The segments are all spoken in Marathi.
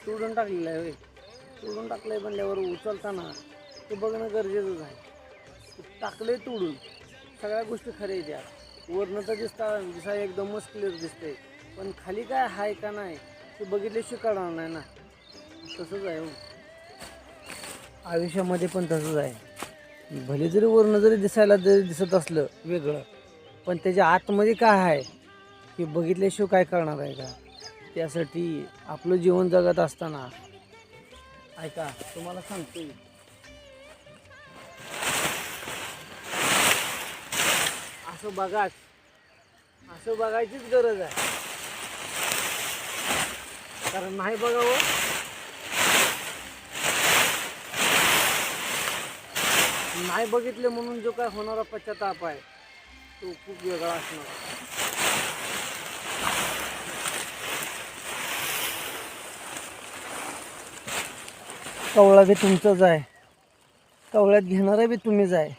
तोडून टाकलेलं आहे. तोडून टाकलं आहे म्हणल्यावर उचलताना ते बघणं गरजेचंच आहे. टाकले तोडून, सगळ्या गोष्टी खऱ्या आहेत. वरनं तर दिसा एकदमच क्लिअर दिसते, पण खाली काय आहे का नाही ते बघितल्याशिवाय कळणार नाही ना. तसंच आहे हो, आयुष्यामध्ये पण तसंच आहे. भले जरी वरनं जरी दिसत असलं वेगळं, पण त्याच्या आतमध्ये काय आहे हे बघितल्याशिवाय काय कळणार आहे का. त्यासाठी आपलं जीवन जगत असताना ऐका, तुम्हाला सांगतोय, असं बघायचीच गरज आहे. कारण नाही बघावं, नाही बघितले म्हणून जो काय होणारा पश्चाताप आहे तो खूप वेगळा असणार. कवळा बी तुमचंच आहे, कवळ्यात घेणारा बी तुम्हीच आहे,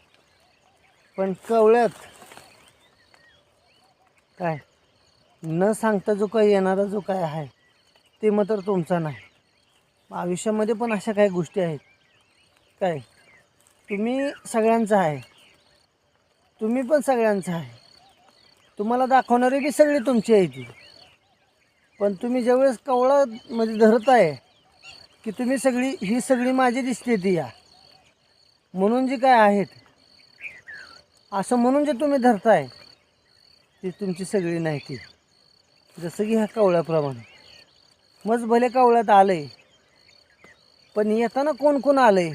पण कवळ्यात काय न सांगता जो काही येणारा जो काय आहे ते मात्र तुमचा नाही. आयुष्यामध्ये पण अशा काही गोष्टी आहेत काय, तुम्ही सगळ्यांचं आहे, तुम्ही पण सगळ्यांचं आहे, तुम्हाला दाखवणारे बी सगळे तुमची आहे ती. पण तुम्ही ज्यावेळेस कवळा मध्ये धरत आहे की तुम्ही ही सगळी माझी दिसते ती या म्हणून जी काय आहेत असं म्हणून जे तुम्ही धरताय ती तुमची सगळी नाही ती. जसं की ह्या कवळ्याप्रमाणे मज भले कवळ्यात आलंय, पण येताना कोण कोण आलंय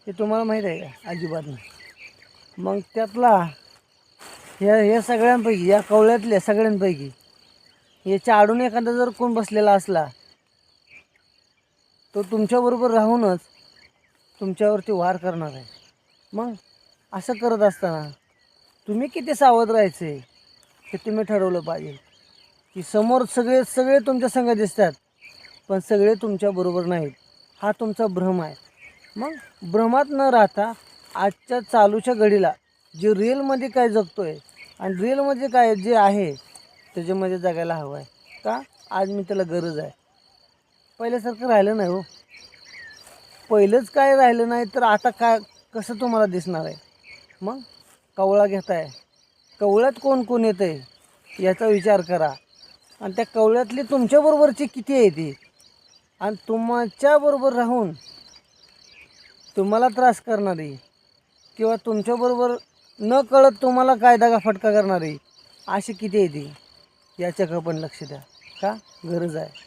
हे तुम्हाला माहीत आहे का? अजिबात नाही. मग त्यातला ह्या सगळ्यांपैकी, या कवळ्यातल्या सगळ्यांपैकी याच्या आडून एखादा जर कोण बसलेला असला तो तुमच्याबरोबर राहूनच तुमच्यावरती वार करणार आहे. मग असं करत असताना तुम्ही किती सावध राहायचे हे तुम्ही ठरवलं पाहिजे. की समोर सगळे तुमच्या संग दिसतात, पण सगळे तुमच्याबरोबर नाहीत, हा तुमचा भ्रम आहे. मग भ्रमात न राहता आजच्या चालूच्या घडीला जे रिअलमध्ये काय जगतोय आणि रिअलमध्ये काय जे आहे त्याच्यामध्ये जगायला हवं आहे. का आज मी त्याला गरज आहे. पहिल्यासारखं राहिलं नाही हो. पहिलंच काय राहिलं नाही तर आता काय कसं तुम्हाला दिसणार आहे. मग कवळा घेताय, कवळ्यात कोण कोण येतं आहे याचा विचार करा. आणि त्या कवळ्यातली तुमच्याबरोबरची किती आहे ती, आणि तुमच्याबरोबर राहून तुम्हाला त्रास करणारी किंवा तुमच्याबरोबर न कळत तुम्हाला काय दगा फटका करणारी अशी किती आहे ती याच्याकडं पण लक्ष द्या. का गरज आहे.